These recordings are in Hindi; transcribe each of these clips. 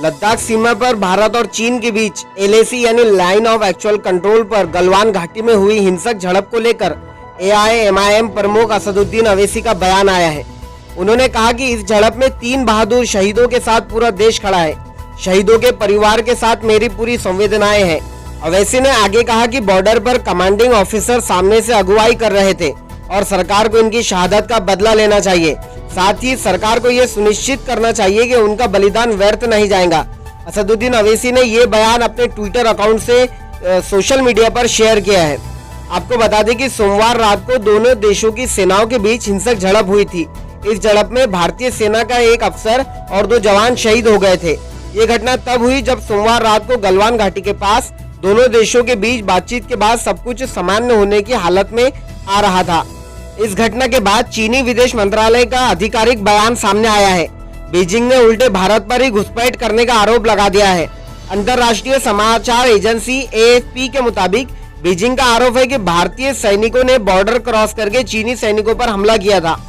लद्दाख सीमा पर भारत और चीन के बीच LAC यानी लाइन ऑफ एक्चुअल कंट्रोल पर गलवान घाटी में हुई हिंसक झड़प को लेकर AIMIM प्रमुख असदुद्दीन अवैसी का बयान आया है। उन्होंने कहा कि इस झड़प में 3 बहादुर शहीदों के साथ पूरा देश खड़ा है। शहीदों के परिवार के साथ मेरी पूरी संवेदनाएं हैं। अवैसी ने आगे कहा कि बॉर्डर पर कमांडिंग ऑफिसर सामने से अगुवाई कर रहे थे और सरकार को इनकी शहादत का बदला लेना चाहिए। साथ ही सरकार को यह सुनिश्चित करना चाहिए कि उनका बलिदान व्यर्थ नहीं जाएगा। असदुद्दीन अवैसी ने ये बयान अपने ट्विटर अकाउंट से सोशल मीडिया पर शेयर किया है। आपको बता दें कि सोमवार रात को दोनों देशों की सेनाओं के बीच हिंसक झड़प हुई थी। इस झड़प में भारतीय सेना का एक अफसर और 2 जवान शहीद हो गए थे। ये घटना तब हुई जब सोमवार रात को गलवान घाटी के पास दोनों देशों के बीच बातचीत के बाद सब कुछ सामान्य होने की हालत में आ रहा था। इस घटना के बाद चीनी विदेश मंत्रालय का आधिकारिक बयान सामने आया है। बीजिंग ने उल्टे भारत पर ही घुसपैठ करने का आरोप लगा दिया है। अंतर्राष्ट्रीय समाचार एजेंसी AFP के मुताबिक बीजिंग का आरोप है कि भारतीय सैनिकों ने बॉर्डर क्रॉस करके चीनी सैनिकों पर हमला किया था।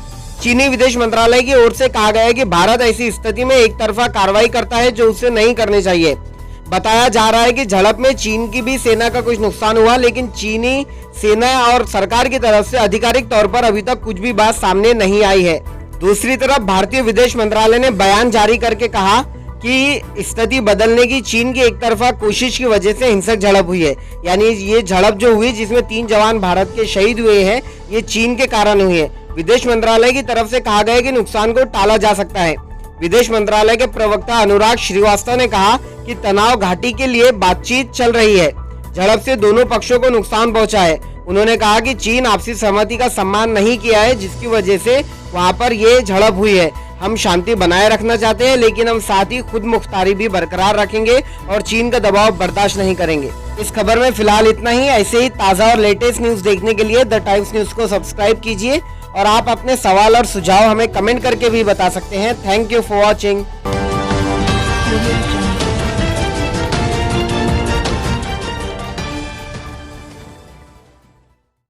चीनी विदेश मंत्रालय की ओर से कहा गया है कि भारत ऐसी स्थिति में एक तरफा कार्रवाई करता है जो उसे नहीं करनी चाहिए। बताया जा रहा है कि झड़प में चीन की भी सेना का कुछ नुकसान हुआ, लेकिन चीनी सेना और सरकार की तरफ से आधिकारिक तौर पर अभी तक कुछ भी बात सामने नहीं आई है। दूसरी तरफ भारतीय विदेश मंत्रालय ने बयान जारी करके कहा कि स्थिति बदलने की चीन की एक तरफा कोशिश की वजह से हिंसक झड़प हुई है। यानी ये झड़प जो हुई जिसमें 3 जवान भारत के शहीद हुए हैं, ये चीन के कारण हुई है। विदेश मंत्रालय की तरफ से कहा गया कि नुकसान को टाला जा सकता है। विदेश मंत्रालय के प्रवक्ता अनुराग श्रीवास्तव ने कहा कि तनाव घाटी के लिए बातचीत चल रही है। झड़प से दोनों पक्षों को नुकसान पहुंचा है। उन्होंने कहा कि चीन आपसी सहमति का सम्मान नहीं किया है, जिसकी वजह से वहां पर ये झड़प हुई है। हम शांति बनाए रखना चाहते हैं, लेकिन हम साथ ही खुद मुख्तारी भी बरकरार रखेंगे और चीन का दबाव बर्दाश्त नहीं करेंगे। इस खबर में फिलहाल इतना ही। ऐसे ही ताज़ा और लेटेस्ट न्यूज देखने के लिए द टाइम्स न्यूज को सब्सक्राइब कीजिए और आप अपने सवाल और सुझाव हमें कमेंट करके भी बता सकते हैं। Thank you for watching.